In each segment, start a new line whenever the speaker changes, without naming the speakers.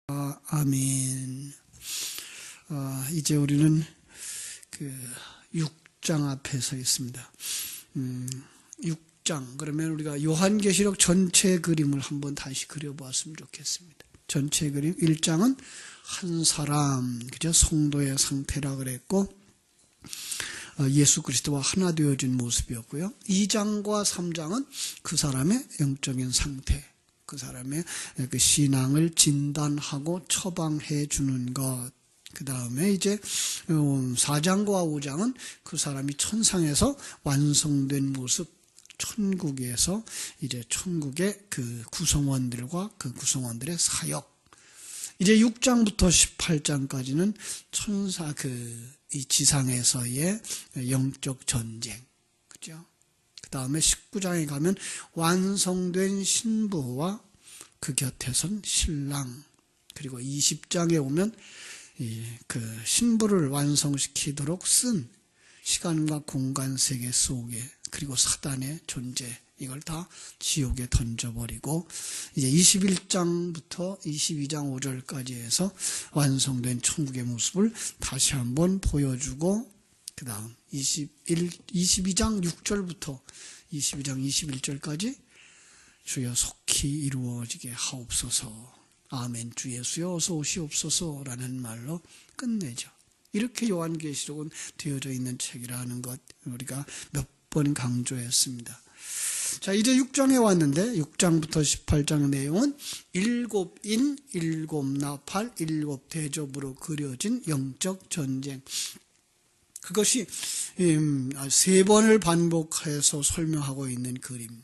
아멘. 이제 우리는 그 6장 앞에 서 있습니다. 6장, 그러면 우리가 요한계시록 전체 그림을 한번 다시 그려보았으면 좋겠습니다. 전체 그림, 1장은 한 사람, 그죠? 성도의 상태라 그랬고, 예수 그리스도와 하나 되어진 모습이었고요. 2장과 3장은 그 사람의 영적인 상태, 그 사람의 그 신앙을 진단하고 처방해 주는 것. 그 다음에 이제 4장과 5장은 그 사람이 천상에서 완성된 모습, 천국에서 이제 천국의 그 구성원들과 그 구성원들의 사역. 이제 6장부터 18장까지는 천사 이 지상에서의 영적 전쟁. 그죠? 그 다음에 19장에 가면 완성된 신부와 그 곁에 선 신랑, 그리고 20장에 오면 그 신부를 완성시키도록 쓴 시간과 공간 세계 속에, 그리고 사단의 존재, 이걸 다 지옥에 던져버리고, 이제 21장부터 22장 5절까지 해서 완성된 천국의 모습을 다시 한번 보여주고, 그 다음 22장 6절부터 22장 21절까지 주여 속히 이루어지게 하옵소서, 아멘, 주 예수여 어서 오시옵소서 라는 말로 끝내죠. 이렇게 요한계시록은 되어져 있는 책이라는 것 우리가 몇 번 강조했습니다. 자, 이제 6장에 왔는데 6장부터 18장의 내용은 7인, 7나팔, 7대접으로 그려진 영적 전쟁. 그것이 3번을 반복해서 설명하고 있는 그림.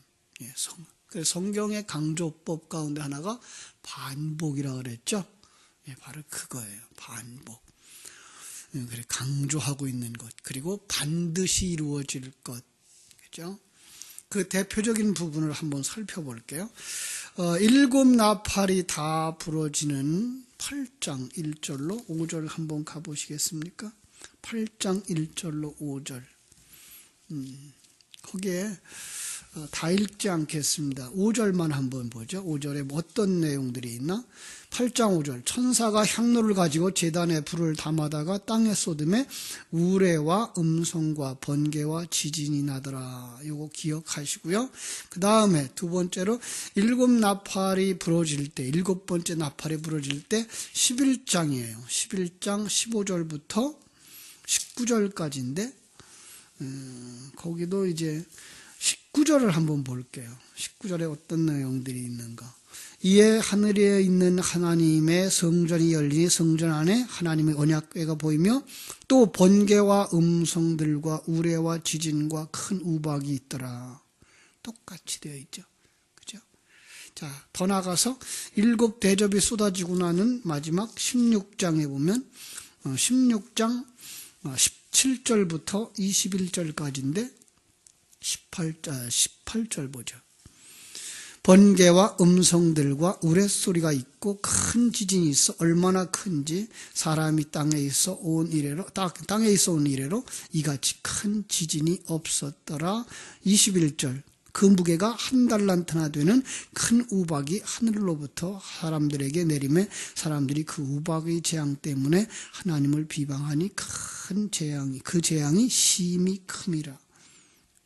성경의 강조법 가운데 하나가 반복이라고 그랬죠. 바로 그거예요. 반복. 그래, 강조하고 있는 것, 그리고 반드시 이루어질 것. 그죠? 그 대표적인 부분을 한번 살펴볼게요. 7나팔이 다 부러지는 8장 1절로 5절 한번 가보시겠습니까? 8장 1절로 5절. 거기에 다 읽지 않겠습니다. 5절만 한번 보죠. 5절에 어떤 내용들이 있나? 8장 5절. 천사가 향로를 가지고 제단에 불을 담아다가 땅에 쏟음에 우레와 음성과 번개와 지진이 나더라. 요거 기억하시고요. 그 다음에 두 번째로 7나팔이 부러질 때, 7번째 나팔이 부러질 때 11장이에요. 11장 15절부터 19절까지인데 거기도 이제 19절을 한번 볼게요. 19절에 어떤 내용들이 있는가. 이에 하늘에 있는 하나님의 성전이 열리니 성전 안에 하나님의 언약궤가 보이며 또 번개와 음성들과 우레와 지진과 큰 우박이 있더라. 똑같이 되어 있죠. 그죠? 자, 더 나가서 7대접이 쏟아지고 나는 마지막 16장에 보면 16장 17절부터 21절까지인데 18절 보죠. 번개와 음성들과 우레소리가 있고 큰 지진이 있어 얼마나 큰지 사람이 땅에 있어 온 이래로 이같이 큰 지진이 없었더라. 21절. 그 무게가 한 달란트나 되는 큰 우박이 하늘로부터 사람들에게 내리매 사람들이 그 우박의 재앙 때문에 하나님을 비방하니 큰 재앙이, 그 재앙이 심히 큼이라.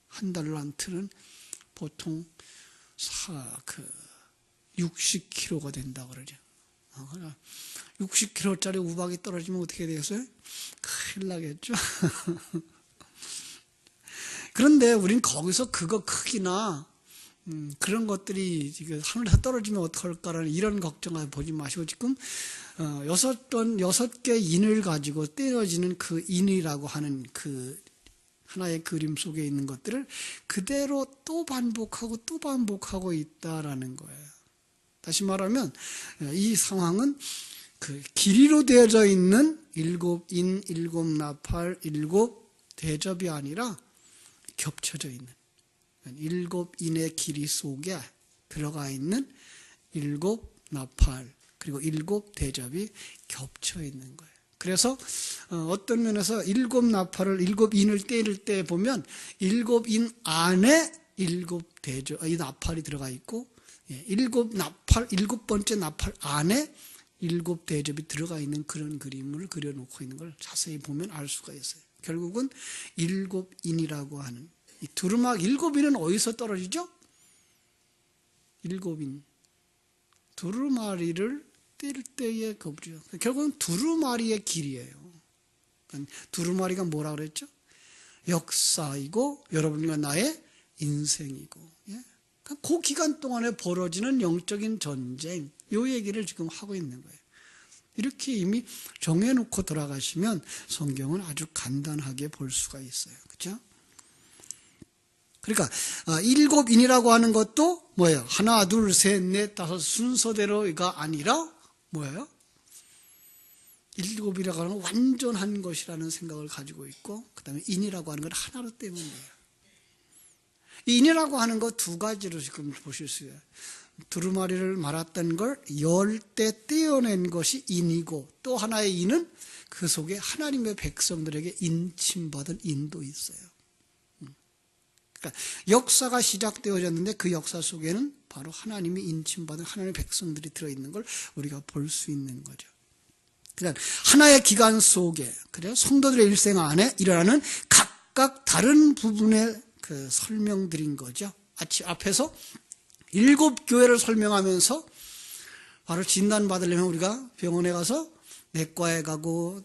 한 달란트는 보통 60kg가 된다고 그러죠. 60kg짜리 우박이 떨어지면 어떻게 되겠어요? 큰일 나겠죠. 그런데 우린 거기서 그거 크기나 그런 것들이 하늘에서 떨어지면 어떡할까라는 이런 걱정을 보지 마시고 지금 6개 인을 가지고 떼어지는 그 인이라고 하는 그 하나의 그림 속에 있는 것들을 그대로 또 반복하고 있다라는 거예요. 다시 말하면 이 상황은 그 길이로 되어져 있는 7인, 7나팔, 7대접이 아니라 겹쳐져 있는 7인의 길이 속에 들어가 있는 7나팔 그리고 7대접이 겹쳐 있는 거예요. 그래서 어떤 면에서 7나팔을 7인을 때릴 때 보면 7인 안에 7대접, 이 나팔이 들어가 있고 7번째 나팔 안에 일곱 대접이 들어가 있는 그런 그림을 그려놓고 있는 걸 자세히 보면 알 수가 있어요. 결국은 일곱 인이라고 하는 이 두루마리, 일곱 인은 어디서 떨어지죠? 일곱 인. 두루마리를 뗄 때의 거부죠. 결국은 두루마리의 길이에요. 그러니까 두루마리가 뭐라 그랬죠? 역사이고 여러분과 나의 인생이고. 예? 그러니까 그 기간 동안에 벌어지는 영적인 전쟁, 이 얘기를 지금 하고 있는 거예요. 이렇게 이미 정해놓고 돌아가시면 성경은 아주 간단하게 볼 수가 있어요. 그렇죠? 그러니까 일곱 인이라고 하는 것도 뭐예요? 하나, 둘, 셋, 넷, 다섯 순서대로가 아니라 뭐예요? 일곱이라고 하는 건 완전한 것이라는 생각을 가지고 있고, 그 다음에 인이라고 하는 건 하나로 떼면 돼요. 인이라고 하는 거 두 가지로 지금 보실 수 있어요. 두루마리를 말았던 걸 10대 떼어낸 것이 인이고, 또 하나의 인은 그 속에 하나님의 백성들에게 인침받은 인도 있어요. 그러니까 역사가 시작되어졌는데 그 역사 속에는 바로 하나님이 인침받은 하나님의 백성들이 들어있는 걸 우리가 볼 수 있는 거죠. 그러니까 하나의 기간 속에, 그래요? 성도들의 일생 안에 일어나는 각각 다른 부분의 그 설명드린 거죠. 앞에서 일곱 교회를 설명하면서 바로 진단받으려면 우리가 병원에 가서 내과에 가고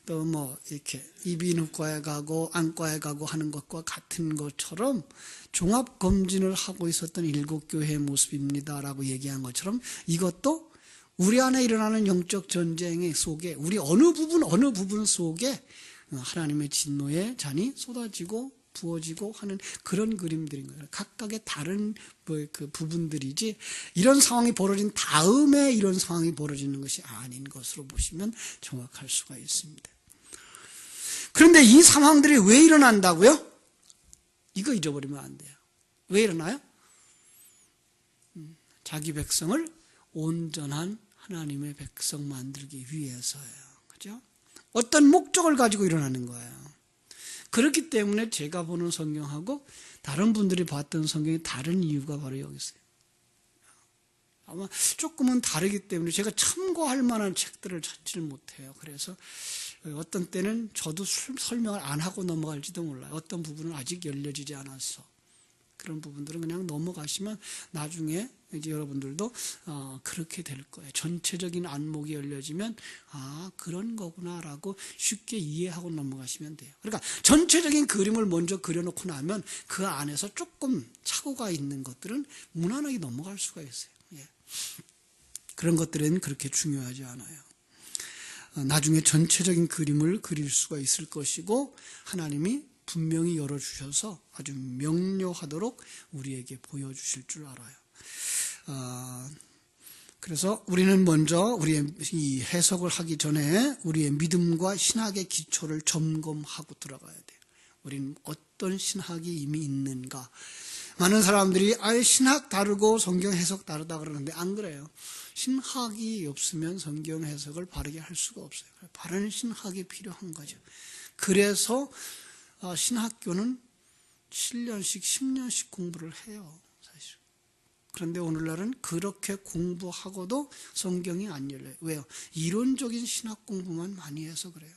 또 뭐 이렇게 이비인후과에 가고 안과에 가고 하는 것과 같은 것처럼 종합 검진을 하고 있었던 일곱 교회의 모습입니다라고 얘기한 것처럼 이것도 우리 안에 일어나는 영적 전쟁의 속에 우리 어느 부분 속에 하나님의 진노의 잔이 쏟아지고 부어지고 하는 그런 그림들인 거예요. 각각의 다른 그 부분들이지 이런 상황이 벌어진 다음에 이런 상황이 벌어지는 것이 아닌 것으로 보시면 정확할 수가 있습니다. 그런데 이 상황들이 왜 일어난다고요? 이거 잊어버리면 안 돼요. 왜 일어나요? 자기 백성을 온전한 하나님의 백성 만들기 위해서예요. 그죠? 어떤 목적을 가지고 일어나는 거예요. 그렇기 때문에 제가 보는 성경하고 다른 분들이 봤던 성경이 다른 이유가 바로 여기 있어요. 아마 조금은 다르기 때문에 제가 참고할 만한 책들을 찾지를 못해요. 그래서 어떤 때는 저도 설명을 안 하고 넘어갈지도 몰라요. 어떤 부분은 아직 열려지지 않아서. 그런 부분들은 그냥 넘어가시면 나중에 이제 여러분들도 그렇게 될 거예요. 전체적인 안목이 열려지면 그런 거구나라고 쉽게 이해하고 넘어가시면 돼요. 그러니까 전체적인 그림을 먼저 그려놓고 나면 그 안에서 조금 착오가 있는 것들은 무난하게 넘어갈 수가 있어요. 예. 그런 것들은 그렇게 중요하지 않아요. 나중에 전체적인 그림을 그릴 수가 있을 것이고 하나님이 분명히 열어주셔서 아주 명료하도록 우리에게 보여주실 줄 알아요. 그래서 우리는 먼저 우리의 이 해석을 하기 전에 우리의 믿음과 신학의 기초를 점검하고 들어가야 돼요. 우리는 어떤 신학이 이미 있는가. 많은 사람들이 신학 다르고 성경 해석 다르다 그러는데 안 그래요. 신학이 없으면 성경 해석을 바르게 할 수가 없어요. 바른 신학이 필요한 거죠. 그래서 신학교는 7년씩 10년씩 공부를 해요. 사실. 그런데 오늘날은 그렇게 공부하고도 성경이 안 열려요. 왜요? 이론적인 신학 공부만 많이 해서 그래요.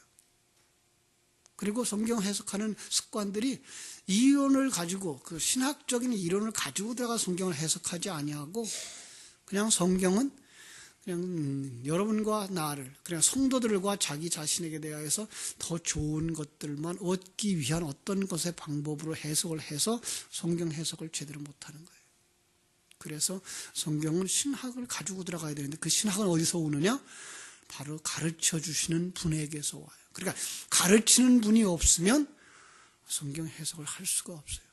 그리고 성경 해석하는 습관들이 이론을 가지고 그 신학적인 이론을 가지고 들어가 성경을 해석하지 아니하고 그냥 성경은 그냥 여러분과 나를 그냥 성도들과 자기 자신에게 대하여서 더 좋은 것들만 얻기 위한 어떤 것의 방법으로 해석을 해서 성경 해석을 제대로 못하는 거예요. 그래서 성경은 신학을 가지고 들어가야 되는데 그 신학은 어디서 오느냐? 바로 가르쳐 주시는 분에게서 와요. 그러니까 가르치는 분이 없으면 성경 해석을 할 수가 없어요.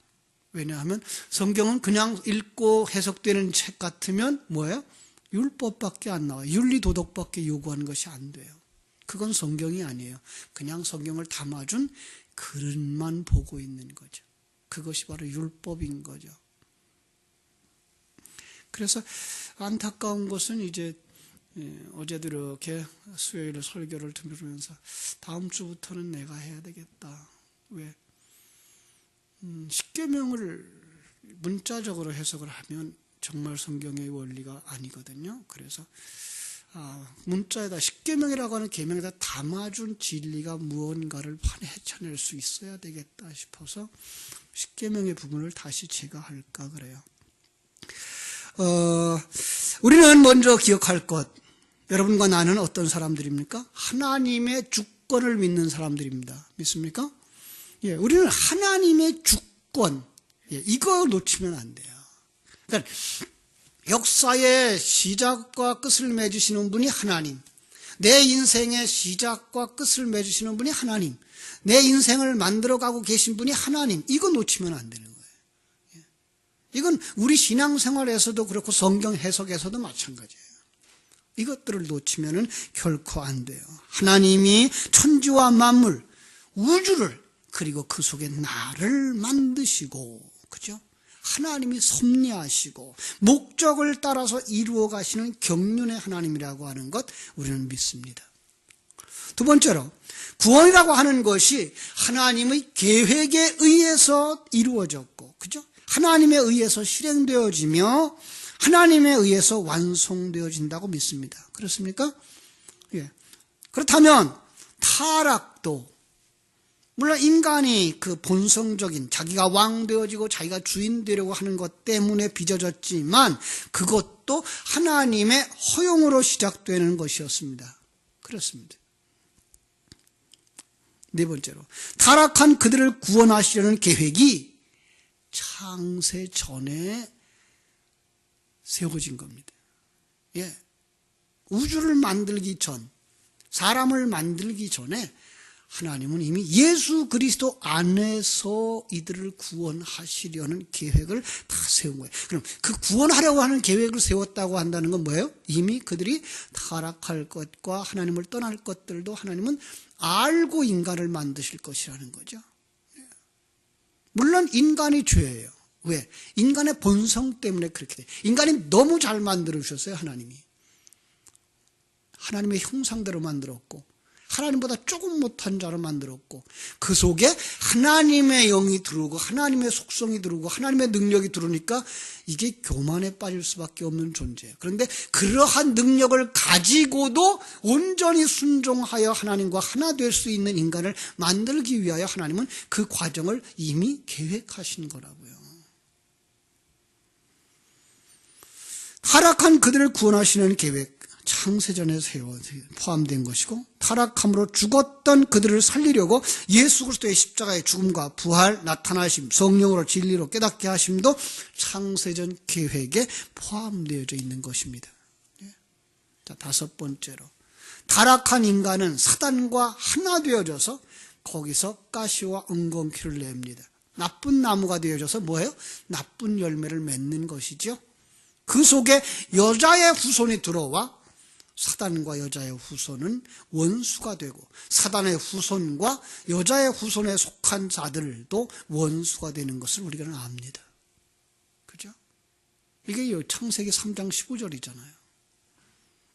왜냐하면 성경은 그냥 읽고 해석되는 책 같으면 뭐예요? 율법밖에 안 나와요. 윤리도덕밖에 요구하는 것이 안 돼요. 그건 성경이 아니에요. 그냥 성경을 담아준 그릇만 보고 있는 거죠. 그것이 바로 율법인 거죠. 그래서 안타까운 것은 이제 어제도 이렇게 수요일 설교를 들으면서 다음 주부터는 내가 해야 되겠다. 왜? 십계명을 문자적으로 해석을 하면 정말 성경의 원리가 아니거든요. 그래서 문자에다 십계명이라고 하는 계명에다 담아준 진리가 무언가를 헤쳐낼 수 있어야 되겠다 싶어서 십계명의 부분을 다시 제가 할까 그래요. 우리는 먼저 기억할 것, 여러분과 나는 어떤 사람들입니까? 하나님의 주권을 믿는 사람들입니다. 믿습니까? 예, 우리는 하나님의 주권, 이거 놓치면 안 돼요. 그러니까 역사의 시작과 끝을 맺으시는 분이 하나님, 내 인생의 시작과 끝을 맺으시는 분이 하나님, 내 인생을 만들어가고 계신 분이 하나님, 이거 놓치면 안 되는 거예요. 이건 우리 신앙생활에서도 그렇고 성경 해석에서도 마찬가지예요. 이것들을 놓치면 결코 안 돼요. 하나님이 천지와 만물, 우주를, 그리고 그 속에 나를 만드시고, 그죠? 하나님이 섭리하시고 목적을 따라서 이루어 가시는 경륜의 하나님이라고 하는 것 우리는 믿습니다. 두 번째로, 구원이라고 하는 것이 하나님의 계획에 의해서 이루어졌고, 그죠? 하나님에 의해서 실행되어지며 하나님에 의해서 완성되어진다고 믿습니다. 그렇습니까? 예. 그렇다면 타락도, 물론 인간이 그 본성적인 자기가 왕 되어지고 자기가 주인 되려고 하는 것 때문에 빚어졌지만 그것도 하나님의 허용으로 시작되는 것이었습니다. 그렇습니다. 네 번째로, 타락한 그들을 구원하시려는 계획이 창세 전에 세워진 겁니다. 예. 우주를 만들기 전, 사람을 만들기 전에 하나님은 이미 예수 그리스도 안에서 이들을 구원하시려는 계획을 다 세운 거예요. 그럼 그 구원하려고 하는 계획을 세웠다고 한다는 건 뭐예요? 이미 그들이 타락할 것과 하나님을 떠날 것들도 하나님은 알고 인간을 만드실 것이라는 거죠. 물론 인간이 죄예요. 왜? 인간의 본성 때문에 그렇게 돼요. 인간이 너무 잘 만들어주셨어요. 하나님이. 하나님의 형상대로 만들었고 하나님보다 조금 못한 자로 만들었고 그 속에 하나님의 영이 들어오고 하나님의 속성이 들어오고 하나님의 능력이 들어오니까 이게 교만에 빠질 수밖에 없는 존재예요. 그런데 그러한 능력을 가지고도 온전히 순종하여 하나님과 하나 될 수 있는 인간을 만들기 위하여 하나님은 그 과정을 이미 계획하신 거라고요. 타락한 그들을 구원하시는 계획, 창세전에 포함된 것이고, 타락함으로 죽었던 그들을 살리려고 예수 그리스도의 십자가의 죽음과 부활, 나타나심, 성령으로 진리로 깨닫게 하심도 창세전 계획에 포함되어져 있는 것입니다. 자, 다섯 번째로, 타락한 인간은 사단과 하나 되어져서 거기서 가시와 엉겅퀴를 냅니다. 나쁜 나무가 되어져서 뭐예요? 나쁜 열매를 맺는 것이죠. 그 속에 여자의 후손이 들어와 사단과 여자의 후손은 원수가 되고 사단의 후손과 여자의 후손에 속한 자들도 원수가 되는 것을 우리가 압니다. 그죠? 이게 창세기 3장 15절이잖아요.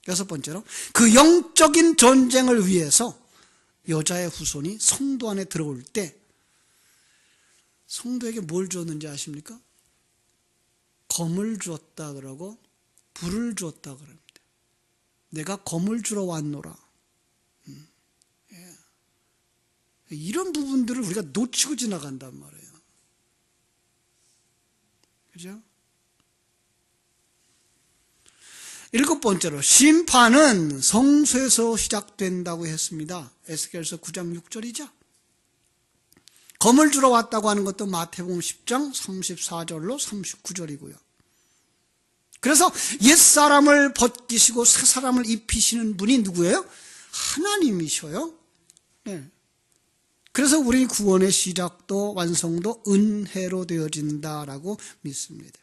여섯 번째로, 그 영적인 전쟁을 위해서 여자의 후손이 성도 안에 들어올 때 성도에게 뭘 주었는지 아십니까? 검을 주었다 그러고 불을 주었다 그럽니다. 내가 검을 주러 왔노라. 이런 부분들을 우리가 놓치고 지나간단 말이에요. 그죠? 일곱 번째로, 심판은 성소에서 시작된다고 했습니다. 에스겔서 9장 6절이죠. 검을 주러 왔다고 하는 것도 마태복음 10장 34절로 39절이고요. 그래서 옛사람을 벗기시고 새사람을 입히시는 분이 누구예요? 하나님이셔요. 네. 그래서 우리 구원의 시작도 완성도 은혜로 되어진다라고 믿습니다.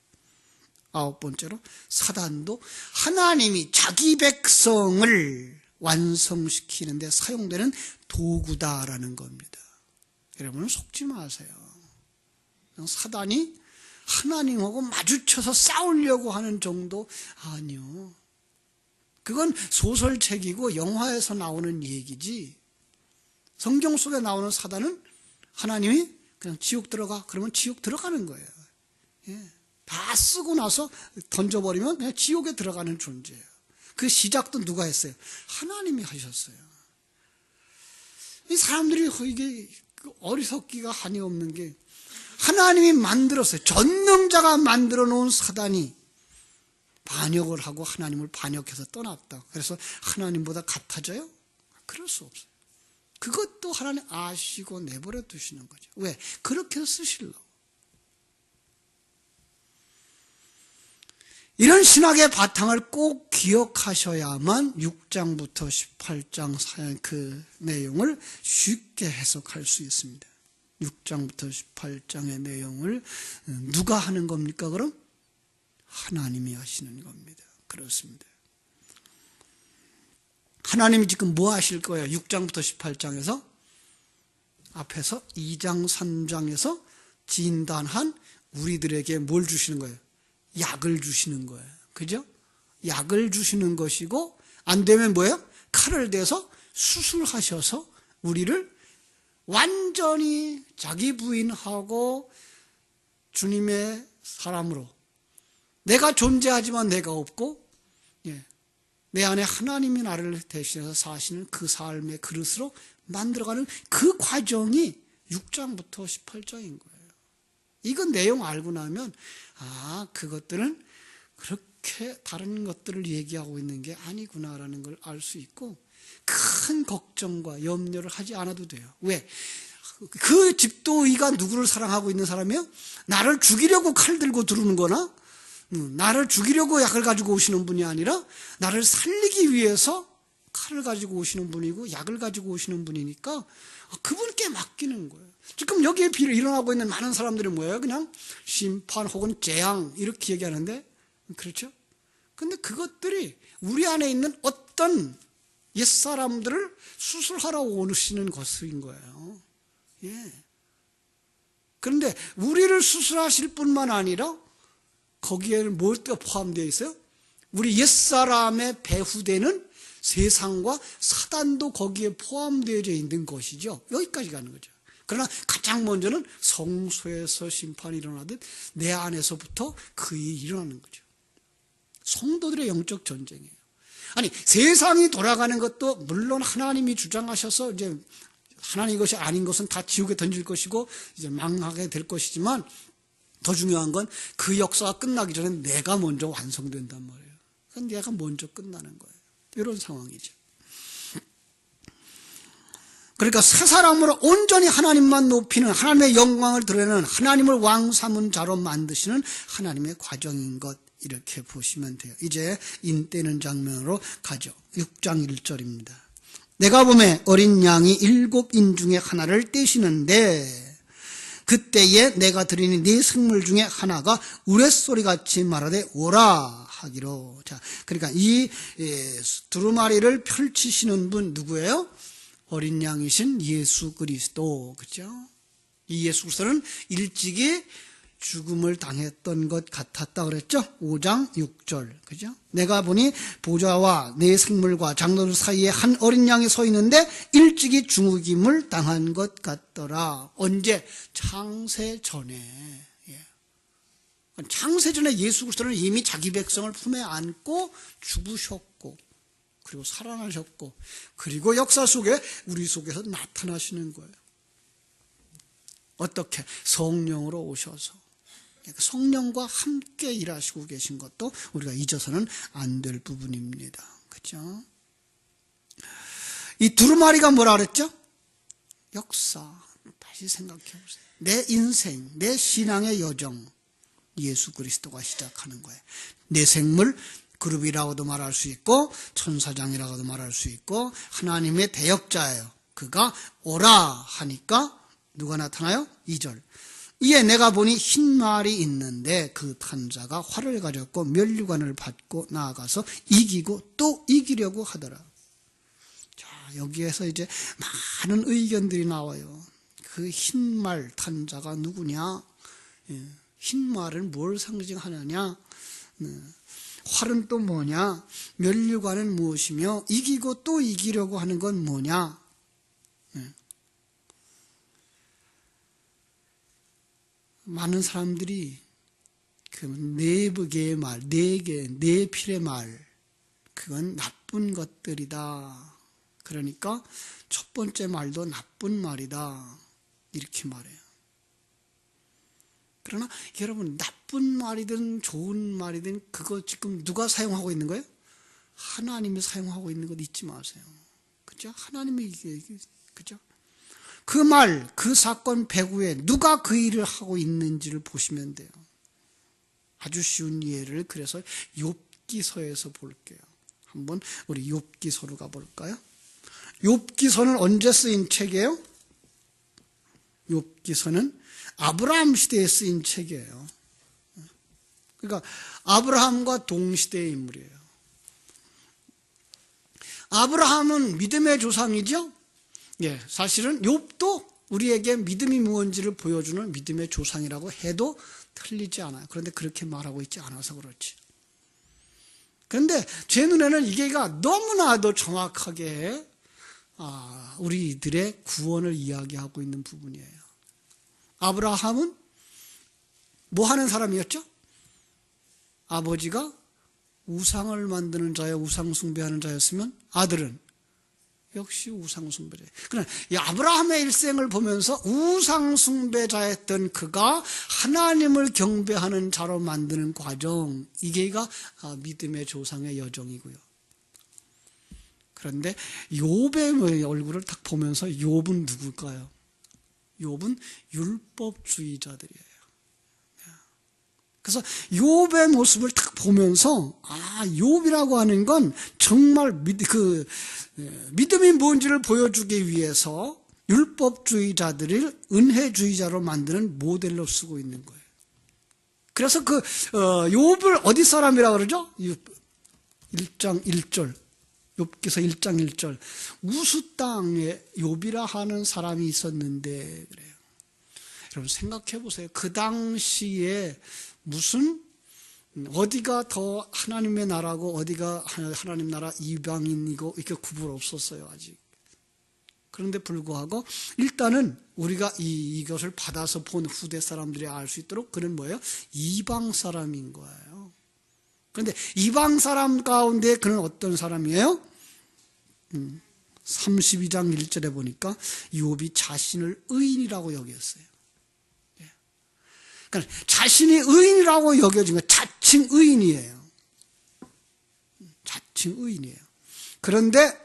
아홉 번째로, 사단도 하나님이 자기 백성을 완성시키는 데 사용되는 도구다라는 겁니다. 여러분은 속지 마세요. 사단이 하나님하고 마주쳐서 싸우려고 하는 정도 아니요. 그건 소설책이고 영화에서 나오는 얘기지. 성경 속에 나오는 사단은 하나님이 그냥 지옥 들어가 그러면 지옥 들어가는 거예요. 예. 다 쓰고 나서 던져버리면 그냥 지옥에 들어가는 존재예요. 그 시작도 누가 했어요? 하나님이 하셨어요. 이 사람들이 이게 어리석기가 한이 없는 게 하나님이 만들었어요. 전능자가 만들어 놓은 사단이 반역을 하고 하나님을 반역해서 떠났다. 그래서 하나님보다 같아져요? 그럴 수 없어요. 그것도 하나님 아시고 내버려 두시는 거죠. 왜? 그렇게 쓰실러. 이런 신학의 바탕을 꼭 기억하셔야만 6장부터 18장 그 내용을 쉽게 해석할 수 있습니다. 6장부터 18장의 내용을 누가 하는 겁니까? 그럼? 하나님이 하시는 겁니다. 그렇습니다. 하나님이 지금 뭐 하실 거예요? 6장부터 18장에서 앞에서 2장 3장에서 진단한 우리들에게 뭘 주시는 거예요? 약을 주시는 거예요. 그죠? 약을 주시는 것이고 안 되면 뭐예요? 칼을 대서 수술하셔서 우리를 완전히 자기 부인하고 주님의 사람으로 내가 존재하지만 내가 없고 내 안에 하나님이 나를 대신해서 사시는 그 삶의 그릇으로 만들어가는 그 과정이 6장부터 18장인 거예요. 이건 내용 알고 나면 그것들은 그렇게 다른 것들을 얘기하고 있는 게 아니구나라는 걸 알 수 있고 큰 걱정과 염려를 하지 않아도 돼요. 왜? 그 집도의가 누구를 사랑하고 있는 사람이에요? 나를 죽이려고 칼 들고 들어오는 거나 나를 죽이려고 약을 가지고 오시는 분이 아니라 나를 살리기 위해서 칼을 가지고 오시는 분이고 약을 가지고 오시는 분이니까 그분께 맡기는 거예요. 지금 여기에 일어나고 있는 많은 사람들이 뭐예요? 그냥 심판 혹은 재앙 이렇게 얘기하는데 그렇죠? 근데 그것들이 우리 안에 있는 어떤 옛사람들을 수술하러 오시는 것인 거예요. 그런데 우리를 수술하실 뿐만 아니라 거기에는 뭐가 포함되어 있어요? 우리 옛사람의 배후되는 세상과 사단도 거기에 포함되어 있는 것이죠. 여기까지 가는 거죠. 그러나 가장 먼저는 성소에서 심판이 일어나듯 내 안에서부터 그 일이 일어나는 거죠. 성도들의 영적 전쟁이에요. 아니 세상이 돌아가는 것도 물론 하나님이 주장하셔서 이제 하나님 것이 아닌 것은 다 지옥에 던질 것이고 이제 망하게 될 것이지만 더 중요한 건 그 역사가 끝나기 전에 내가 먼저 완성된단 말이에요. 그러니까 내가 먼저 끝나는 거예요. 이런 상황이죠. 그러니까 새 사람으로 온전히 하나님만 높이는 하나님의 영광을 드러내는 하나님을 왕 삼은 자로 만드시는 하나님의 과정인 것 이렇게 보시면 돼요. 이제 인떼는 장면으로 가죠. 6장 1절입니다. 내가 보매 어린 양이 7인 중에 하나를 떼시는데 그때에 내가 드리는 네 생물 중에 하나가 우레소리같이 말하되 오라 하기로. 자, 그러니까 이 두루마리를 펼치시는 분 누구예요? 어린 양이신 예수 그리스도. 그렇죠? 이 예수 그리스도는 일찍이 죽음을 당했던 것 같았다 그랬죠? 5장 6절. 그죠? 내가 보니 보좌와 내 생물과 장로들 사이에 한 어린 양이 서 있는데 일찍이 죽임을 당한 것 같더라. 언제? 창세 전에. 창세 전에 예수 그리스도는 이미 자기 백성을 품에 안고 죽으셨고 그리고 살아나셨고 그리고 역사 속에 우리 속에서 나타나시는 거예요. 어떻게? 성령으로 오셔서 성령과 함께 일하시고 계신 것도 우리가 잊어서는 안 될 부분입니다. 그렇죠? 이 두루마리가 뭐라 그랬죠? 역사. 다시 생각해 보세요. 내 인생, 내 신앙의 여정 예수 그리스도가 시작하는 거예요. 내 생물 그룹이라고도 말할 수 있고 천사장이라고도 말할 수 있고 하나님의 대역자예요. 그가 오라 하니까 누가 나타나요? 2절. 이에 내가 보니 흰 말이 있는데 그 탄자가 활을 가졌고 면류관을 받고 나아가서 이기고 또 이기려고 하더라. 자, 여기에서 이제 많은 의견들이 나와요. 그 흰 말 탄자가 누구냐? 흰 말은 뭘 상징하느냐? 활은 또 뭐냐? 면류관은 무엇이며 이기고 또 이기려고 하는 건 뭐냐? 많은 사람들이 그 네 개의 말, 네 필의 말, 그건 나쁜 것들이다. 그러니까 첫 번째 말도 나쁜 말이다. 이렇게 말해요. 그러나 여러분, 나쁜 말이든 좋은 말이든 그거 지금 누가 사용하고 있는 거예요? 하나님이 사용하고 있는 것 잊지 마세요. 그죠? 하나님이 이게 그죠? 그 말, 그 사건 배후에 누가 그 일을 하고 있는지를 보시면 돼요. 아주 쉬운 예를 그래서 욥기서에서 볼게요. 한번 우리 욥기서로 가볼까요? 욥기서는 언제 쓰인 책이에요? 욥기서는 아브라함 시대에 쓰인 책이에요. 그러니까 아브라함과 동시대의 인물이에요. 아브라함은 믿음의 조상이죠? 예, 사실은 욥도 우리에게 믿음이 무엇인지를 보여주는 믿음의 조상이라고 해도 틀리지 않아요. 그런데 그렇게 말하고 있지 않아서 그렇지. 그런데 제 눈에는 이게가 너무나도 정확하게 우리들의 구원을 이야기하고 있는 부분이에요. 아브라함은 뭐 하는 사람이었죠? 아버지가 우상을 만드는 자여 우상 숭배하는 자였으면 아들은 역시 우상 숭배자. 그러나 이 아브라함의 일생을 보면서 우상 숭배자였던 그가 하나님을 경배하는 자로 만드는 과정, 이게가 믿음의 조상의 여정이고요. 그런데 욥의 얼굴을 딱 보면서 욥은 누굴까요? 욥은 율법주의자들이에요. 그래서 욥의 모습을 딱 보면서 욥이라고 하는 건 정말 믿음이 뭔지를 보여주기 위해서 율법주의자들을 은혜주의자로 만드는 모델로 쓰고 있는 거예요. 그래서 욥을 어디 사람이라고 그러죠? 1장 1절. 욥기서 1장 1절. 우스 땅에 욥이라 하는 사람이 있었는데 그래요. 여러분 생각해 보세요. 그 당시에 무슨 어디가 더 하나님의 나라고 어디가 하나님 나라 이방인이고 이렇게 구분 없었어요 아직. 그런데 불구하고 일단은 우리가 이것을 받아서 본 후대 사람들이 알 수 있도록 그는 뭐예요? 이방 사람인 거예요. 그런데 이방 사람 가운데 그는 어떤 사람이에요? 32장 1절에 보니까 욥이 자신을 의인이라고 여겼어요. 그러니까 자신이 의인이라고 여겨진 거 자칭 의인이에요. 자칭 의인이에요. 그런데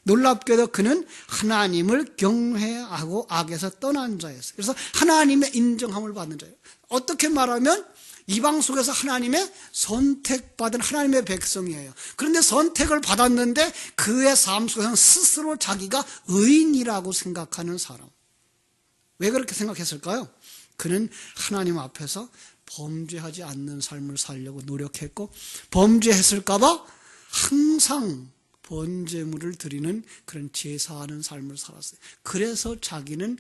놀랍게도 그는 하나님을 경외하고 악에서 떠난 자였어요. 그래서 하나님의 인정함을 받는 자예요. 어떻게 말하면 이방 속에서 하나님의 선택받은 하나님의 백성이에요. 그런데 선택을 받았는데 그의 삶 속에서는 스스로 자기가 의인이라고 생각하는 사람. 왜 그렇게 생각했을까요? 그는 하나님 앞에서 범죄하지 않는 삶을 살려고 노력했고 범죄했을까 봐 항상 번제물을 드리는 그런 제사하는 삶을 살았어요. 그래서 자기는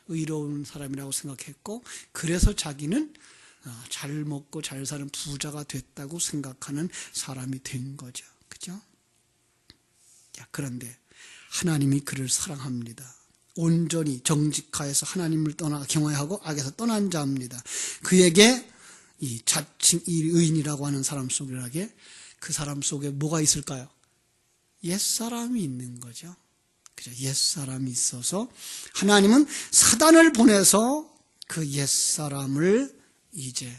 의로운 사람이라고 생각했고 그래서 자기는 잘 먹고 잘 사는 부자가 됐다고 생각하는 사람이 된 거죠. 그죠? 그런데 하나님이 그를 사랑합니다. 온전히 정직하여서 하나님을 떠나 경외하고 악에서 떠난 자입니다. 그에게 이 자칭 의인이라고 하는 사람 속에 그 사람 속에 뭐가 있을까요? 옛사람이 있는 거죠. 그죠? 옛사람이 있어서 하나님은 사단을 보내서 그 옛사람을 이제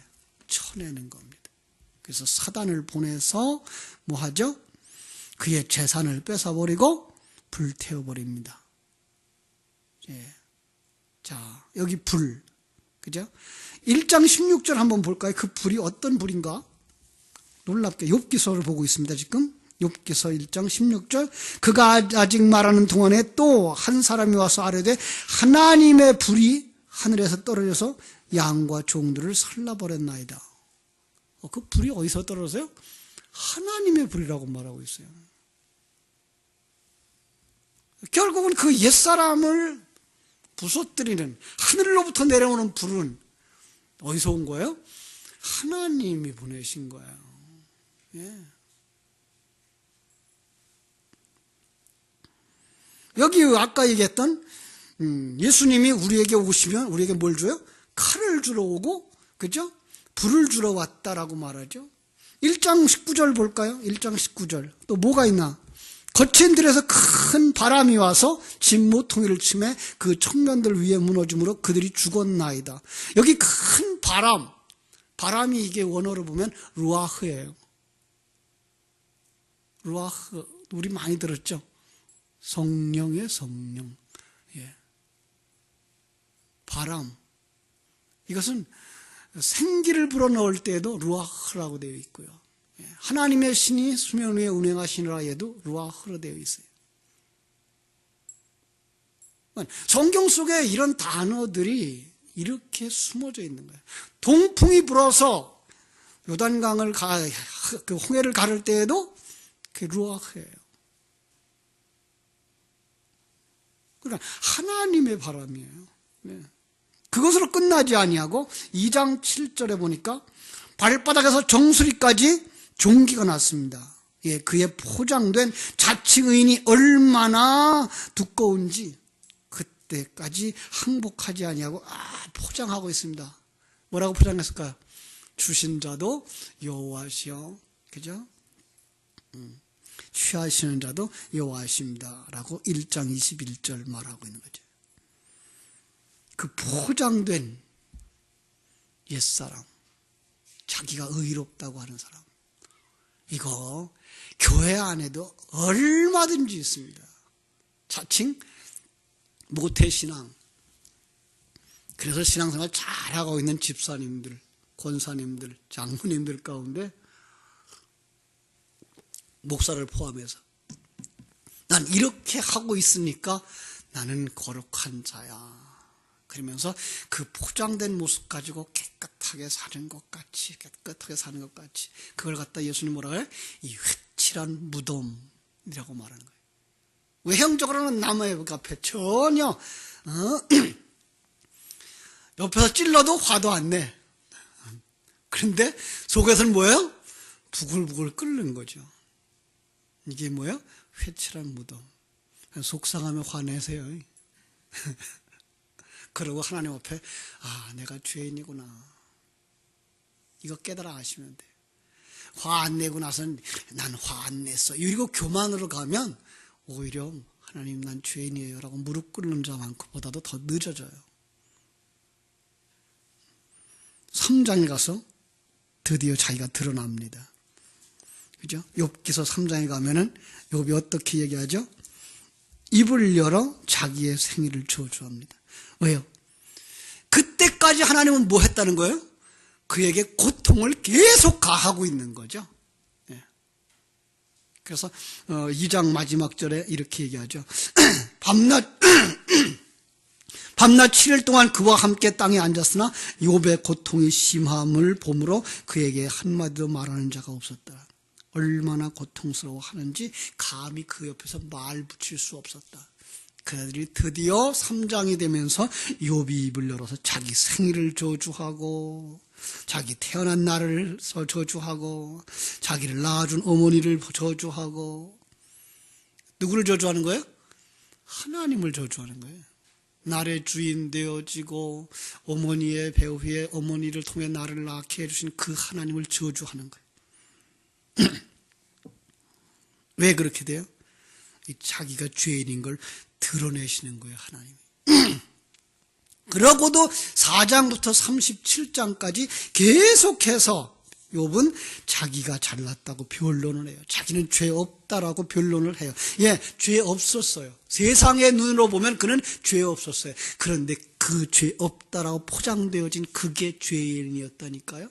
쳐내는 겁니다. 그래서 사단을 보내서 뭐 하죠? 그의 재산을 뺏어버리고 불태워버립니다. 예. 자, 여기 불. 그죠? 1장 16절 한번 볼까요? 그 불이 어떤 불인가? 놀랍게 욥기서를 보고 있습니다, 지금. 욥기서 1장 16절. 그가 아직 말하는 동안에 또 한 사람이 와서 아뢰되 하나님의 불이 하늘에서 떨어져서 양과 종들을 살라버렸나이다. 그 불이 어디서 떨어져요? 하나님의 불이라고 말하고 있어요. 결국은 그 옛사람을 부서뜨리는 하늘로부터 내려오는 불은 어디서 온 거예요? 하나님이 보내신 거예요. 예. 여기 아까 얘기했던 예수님이 우리에게 오시면 우리에게 뭘 줘요? 칼을 주러 오고, 그죠? 불을 주러 왔다라고 말하죠. 1장 19절 볼까요? 1장 19절. 또 뭐가 있나? 거친 들에서 큰 바람이 와서 집 모퉁이를 치매 그 청년들 위에 무너짐으로 그들이 죽었나이다. 여기 큰 바람이 이게 원어로 보면 루아흐예요. 루아흐, 우리 많이 들었죠? 성령의 성령. 예. 바람. 이것은 생기를 불어넣을 때에도 루아흐라고 되어 있고요. 하나님의 신이 수면 위에 운행하시느라 해도 루아흐로 되어 있어요. 성경 속에 이런 단어들이 이렇게 숨어져 있는 거예요. 동풍이 불어서 요단강을 그 홍해를 가를 때에도 그게 루아흐예요. 그러니까 하나님의 바람이에요. 네. 그것으로 끝나지 아니하고 2장 7절에 보니까 발바닥에서 정수리까지 종기가 났습니다. 예, 그의 포장된 자칭의인이 얼마나 두꺼운지 그때까지 항복하지 아니하고 포장하고 있습니다. 뭐라고 포장했을까요? 주신 자도 여호와시여, 그죠? 취하시는 자도 여호와십니다 라고 1장 21절 말하고 있는 거죠. 그 포장된 옛사람, 자기가 의롭다고 하는 사람, 이거 교회 안에도 얼마든지 있습니다. 자칭 모태신앙. 그래서 신앙생활 잘하고 있는 집사님들, 권사님들, 장로님들 가운데 목사를 포함해서 난 이렇게 하고 있으니까 나는 거룩한 자야. 그러면서 그 포장된 모습 가지고 깨끗하게 사는 것 같이 그걸 갖다 예수님 뭐라 그래? 이 회칠한 무덤이라고 말하는 거예요. 외형적으로는 나무의 앞에 전혀 옆에서 찔러도 화도 안 내. 그런데 속에서는 뭐예요? 부글부글 끓는 거죠. 이게 뭐예요? 회칠한 무덤. 속상하면 화내세요. 그러고 하나님 앞에 내가 죄인이구나. 이거 깨달아 아시면 돼요. 화 안 내고 나서는 난 화 안 냈어. 이러고 교만으로 가면 오히려 하나님 난 죄인이에요 라고 무릎 꿇는 자만큼보다도 더 늦어져요. 3장에 가서 드디어 자기가 드러납니다. 그죠? 욥기서 3장에 가면은 욥이 어떻게 얘기하죠? 입을 열어 자기의 생일을 저주합니다. 왜요? 그때까지 하나님은 뭐 했다는 거예요? 그에게 고통을 계속 가하고 있는 거죠. 예. 그래서 2장 마지막 절에 이렇게 얘기하죠. 밤낮 7일 동안 그와 함께 땅에 앉았으나 욥의 고통이 심함을 보므로 그에게 한마디도 말하는 자가 없었다. 얼마나 고통스러워하는지 감히 그 옆에서 말 붙일 수 없었다. 그들이 드디어 3장이 되면서 욥이 입을 열어서 자기 생일을 저주하고 자기 태어난 날을 저주하고 자기를 낳아준 어머니를 저주하고 누구를 저주하는 거예요? 하나님을 저주하는 거예요. 날의 주인 되어지고 어머니의 배후에 어머니를 통해 나를 낳게 해주신 그 하나님을 저주하는 거예요. 왜 그렇게 돼요? 자기가 죄인인 걸 드러내시는 거예요, 하나님이. 그러고도 4장부터 37장까지 계속해서 욥은 자기가 잘났다고 변론을 해요. 자기는 죄 없다라고 변론을 해요. 예, 죄 없었어요. 세상의 눈으로 보면 그는 죄 없었어요. 그런데 그 죄 없다라고 포장되어진 그게 죄인이었다니까요.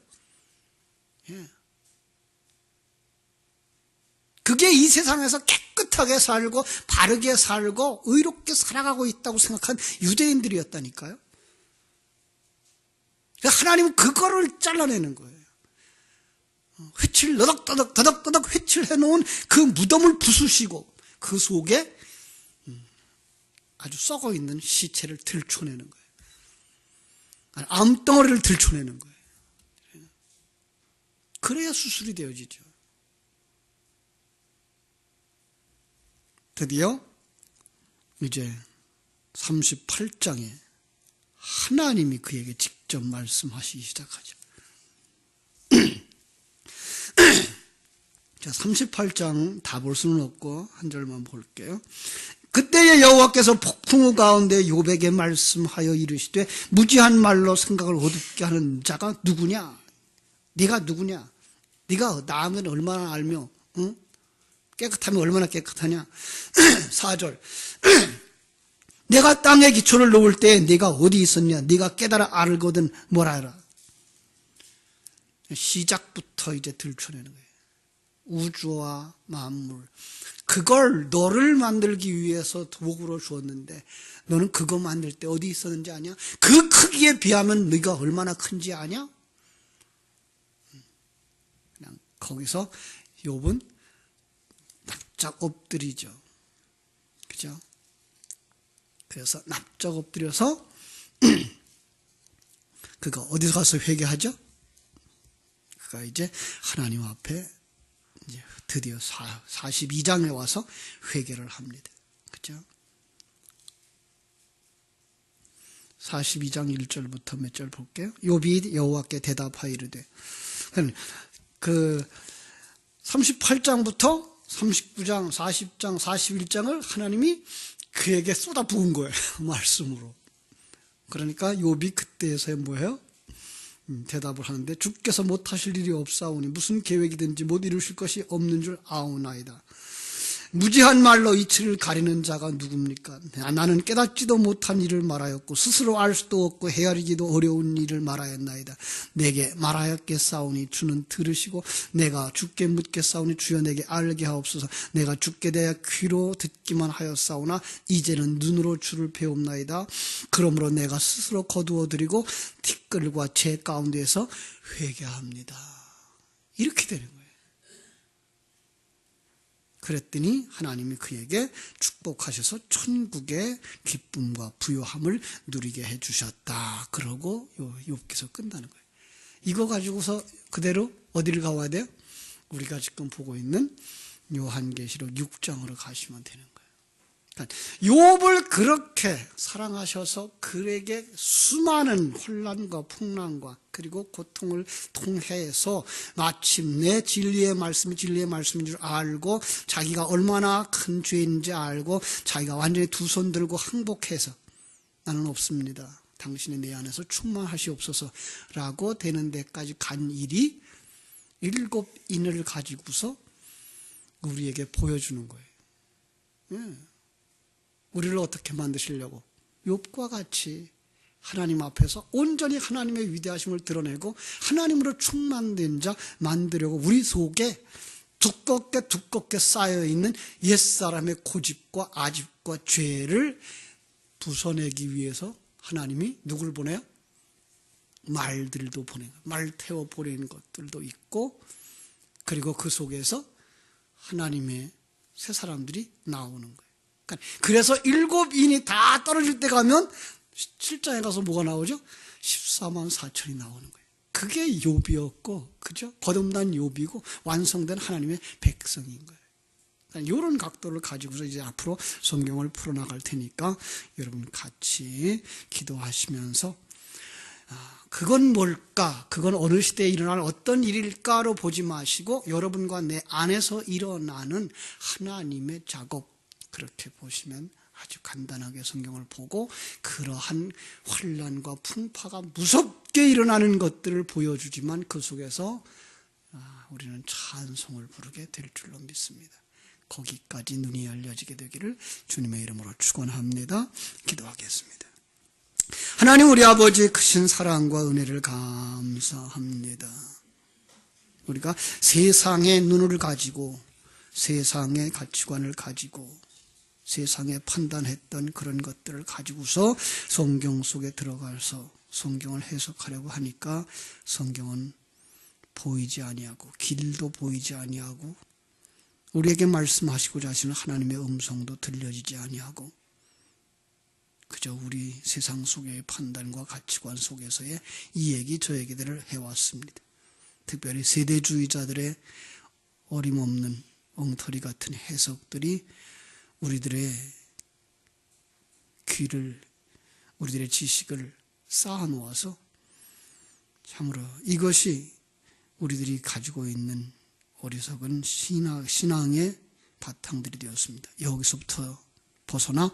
예. 그게 이 세상에서 깨끗하게 살고 바르게 살고 의롭게 살아가고 있다고 생각한 유대인들이었다니까요. 하나님은 그거를 잘라내는 거예요. 회칠 더덕더덕 회칠해 놓은 그 무덤을 부수시고 그 속에 아주 썩어 있는 시체를 들춰내는 거예요. 암덩어리를 들춰내는 거예요. 그래야 수술이 되어지죠. 드디어 이제 38장에 하나님이 그에게 직접 말씀하시기 시작하죠. 자, 38장 다 볼 수는 없고 한 절만 볼게요. 그때의 여호와께서 폭풍우 가운데 욥에게 말씀하여 이르시되 무지한 말로 생각을 어둡게 하는 자가 누구냐? 네가 누구냐? 네가 나하면 얼마나 알며 응? 깨끗하면 얼마나 깨끗하냐? 4절 내가 땅에 기초를 놓을 때 네가 어디 있었냐? 네가 깨달아 알거든 뭐라 해라. 시작부터 이제 들춰내는 거예요. 우주와 만물 그걸 너를 만들기 위해서 도구로 주었는데 너는 그거 만들 때 어디 있었는지 아냐? 그 크기에 비하면 네가 얼마나 큰지 아냐? 그냥 거기서 욥은 납작 엎드리죠. 그죠? 그래서 납작 엎드려서 그가 어디서 가서 회개하죠? 그가 이제 하나님 앞에 이제 드디어 42장에 와서 회개를 합니다. 그죠? 42장 1절부터 몇 절 볼게요. 욥이 여호와께 대답하여 이르되 그 38장부터 39장, 40장, 41장을 하나님이 그에게 쏟아 부은 거예요. 말씀으로. 그러니까 욥이 그때에서야 뭐예요? 대답을 하는데 주께서 못하실 일이 없사오니 무슨 계획이든지 못 이루실 것이 없는 줄 아오나이다. 무지한 말로 이치를 가리는 자가 누굽니까? 나는 깨닫지도 못한 일을 말하였고 스스로 알 수도 없고 헤아리기도 어려운 일을 말하였나이다. 내게 말하였겠사오니 주는 들으시고 내가 주께 묻겠사오니 주여 내게 알게 하옵소서. 내가 주께 대하여 귀로 듣기만 하였사오나 이제는 눈으로 주를 배웁나이다. 그러므로 내가 스스로 거두어드리고 티끌과 재 가운데에서 회개합니다. 이렇게 되는 거예요. 그랬더니 하나님이 그에게 축복하셔서 천국의 기쁨과 부요함을 누리게 해주셨다. 그러고 욥기서 끝나는 거예요. 이거 가지고서 그대로 어디를 가야 돼요? 우리가 지금 보고 있는 요한계시록 6장으로 가시면 되는 거예요. 그러니까 욥을 그렇게 사랑하셔서 그에게 수많은 혼란과 풍랑과 그리고 고통을 통해서 마침내 진리의 말씀이 진리의 말씀인 줄 알고 자기가 얼마나 큰 죄인지 알고 자기가 완전히 두 손 들고 항복해서 나는 없습니다. 당신이 내 안에서 충만하시옵소서라고 되는 데까지 간 일이 7인을 가지고서 우리에게 보여주는 거예요. 예. 우리를 어떻게 만드시려고? 욥과 같이 하나님 앞에서 온전히 하나님의 위대하심을 드러내고 하나님으로 충만된 자 만들려고 우리 속에 두껍게 쌓여있는 옛사람의 고집과 아집과 죄를 부숴내기 위해서 하나님이 누굴 보내요? 말들도 보내요. 말 태워 보내는 것들도 있고 그리고 그 속에서 하나님의 새 사람들이 나오는 거예요. 그래서 7인이 다 떨어질 때 가면 7장에 가서 뭐가 나오죠? 14만 4천이 나오는 거예요. 그게 욥이었고, 그죠? 거듭난 욥이고 완성된 하나님의 백성인 거예요. 그러니까 이런 각도를 가지고서 이제 앞으로 성경을 풀어나갈 테니까 여러분 같이 기도하시면서 그건 뭘까? 그건 어느 시대에 일어날 어떤 일일까로 보지 마시고 여러분과 내 안에서 일어나는 하나님의 작업 그렇게 보시면 아주 간단하게 성경을 보고 그러한 환난과 풍파가 무섭게 일어나는 것들을 보여주지만 그 속에서 우리는 찬송을 부르게 될 줄로 믿습니다. 거기까지 눈이 열려지게 되기를 주님의 이름으로 축원합니다. 기도하겠습니다. 하나님 우리 아버지 크신 사랑과 은혜를 감사합니다. 우리가 세상의 눈을 가지고 세상의 가치관을 가지고 세상에 판단했던 그런 것들을 가지고서 성경 속에 들어가서 성경을 해석하려고 하니까 성경은 보이지 아니하고 길도 보이지 아니하고 우리에게 말씀하시고자 하시는 하나님의 음성도 들려지지 아니하고 그저 우리 세상 속의 판단과 가치관 속에서의 이 얘기 저 얘기들을 해왔습니다. 특별히 세대주의자들의 어림없는 엉터리 같은 해석들이 우리들의 귀를, 우리들의 지식을 쌓아놓아서 참으로 이것이 우리들이 가지고 있는 어리석은 신앙의 바탕들이 되었습니다. 여기서부터 벗어나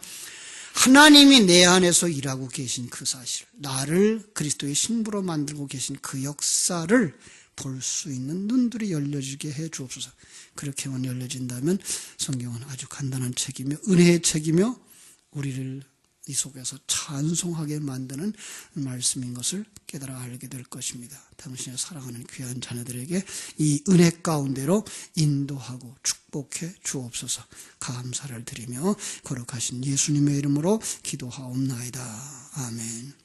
하나님이 내 안에서 일하고 계신 그 사실, 나를 그리스도의 신부로 만들고 계신 그 역사를 볼 수 있는 눈들이 열려지게 해 주옵소서. 그렇게만 열려진다면 성경은 아주 간단한 책이며 은혜의 책이며 우리를 이 속에서 찬송하게 만드는 말씀인 것을 깨달아 알게 될 것입니다. 당신의 사랑하는 귀한 자녀들에게 이 은혜 가운데로 인도하고 축복해 주옵소서. 감사를 드리며 거룩하신 예수님의 이름으로 기도하옵나이다. 아멘.